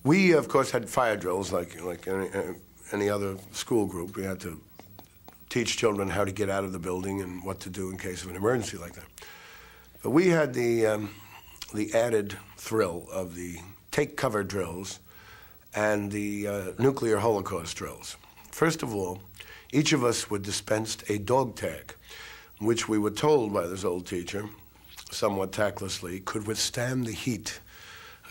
We, of course, had fire drills like any other school group. We had to teach children how to get out of the building and what to do in case of an emergency like that. But we had the added thrill of the take cover drills and the nuclear holocaust drills. First of all, each of us were dispensed a dog tag, which we were told by this old teacher, somewhat tactlessly, could withstand the heat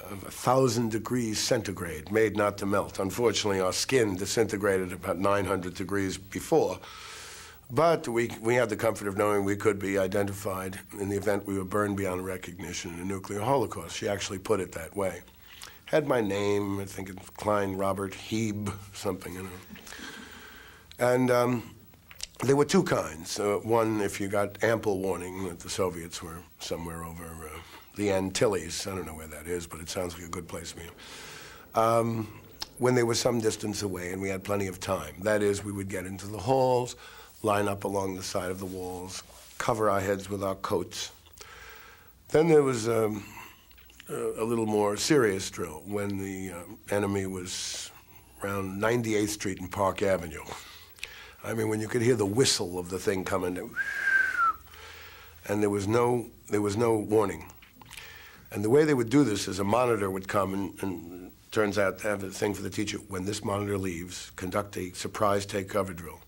of 1,000 degrees centigrade, made not to melt. Unfortunately, our skin disintegrated about 900 degrees before, but we had the comfort of knowing we could be identified in the event we were burned beyond recognition in a nuclear holocaust. She actually put it that way. Had my name, I think it's Klein, Robert Heeb, something, you know. And there were two kinds. One, if you got ample warning that the Soviets were somewhere over the Antilles. I don't know where that is, but it sounds like a good place to be. When they were some distance away and we had plenty of time. That is, we would get into the halls, line up along the side of the walls, cover our heads with our coats. Then there was a little more serious drill when the enemy was around 98th Street and Park Avenue. I mean, when you could hear the whistle of the thing coming, and there was no warning. And the way they would do this is a monitor would come and turns out to have a thing for the teacher, when this monitor leaves, conduct a surprise take cover drill.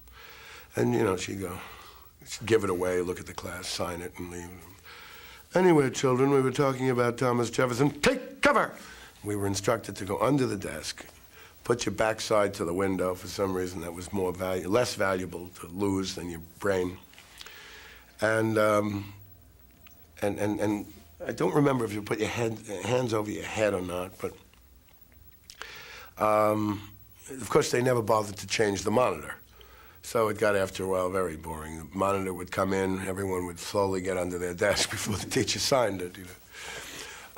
And, you know, she'd go, she'd give it away, look at the class, sign it, and leave. Anyway, children, we were talking about Thomas Jefferson. Take cover! We were instructed to go under the desk, put your backside to the window. For some reason, that was less valuable to lose than your brain. And I don't remember if you put your hands over your head or not, but of course they never bothered to change the monitor. So it got, after a while, very boring. The monitor would come in, everyone would slowly get under their desk before the teacher signed it. You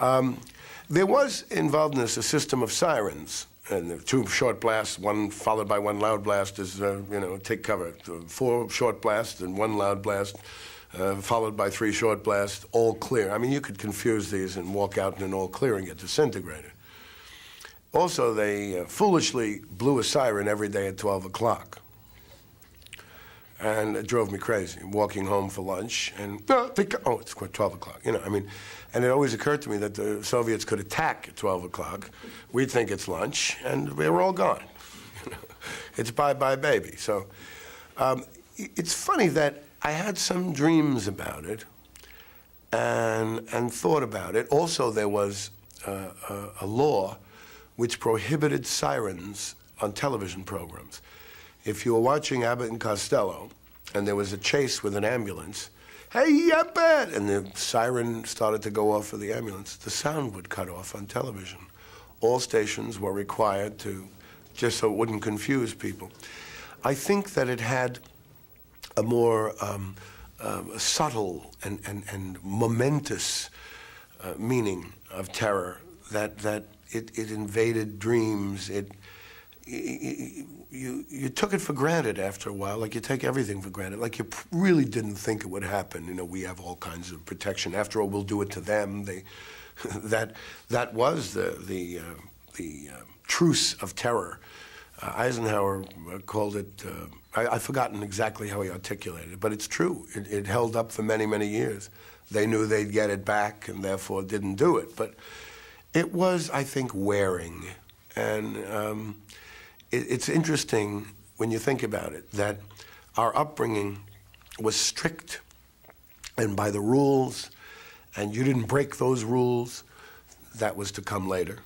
know. There was involved in this a system of sirens, and the 2 short blasts, one followed by 1 loud blast is, you know, take cover. 4 short blasts and 1 loud blast, followed by 3 short blasts, all clear. I mean, you could confuse these and walk out in an all clear and get disintegrated. Also, they foolishly blew a siren every day at 12 o'clock. And it drove me crazy, walking home for lunch, and, oh, it's 12 o'clock, you know, I mean, and it always occurred to me that the Soviets could attack at 12 o'clock. We'd think it's lunch, and we were all gone. You know? It's bye-bye, baby. So it's funny that I had some dreams about it and thought about it. Also, there was a law which prohibited sirens on television programs. If you were watching Abbott and Costello, and there was a chase with an ambulance, hey, Abbott! And the siren started to go off for the ambulance, the sound would cut off on television. All stations were required to, just so it wouldn't confuse people. I think that it had a more subtle and momentous meaning of terror, that it invaded dreams. You took it for granted after a while, like you take everything for granted, like you really didn't think it would happen. You know, we have all kinds of protection. After all, we'll do it to them. That was the truce of terror. Eisenhower called it, I've forgotten exactly how he articulated it, but it's true. It held up for many, many years. They knew they'd get it back and therefore didn't do it. But it was, I think, wearing. And it's interesting when you think about it, that our upbringing was strict and by the rules, and you didn't break those rules. That was to come later.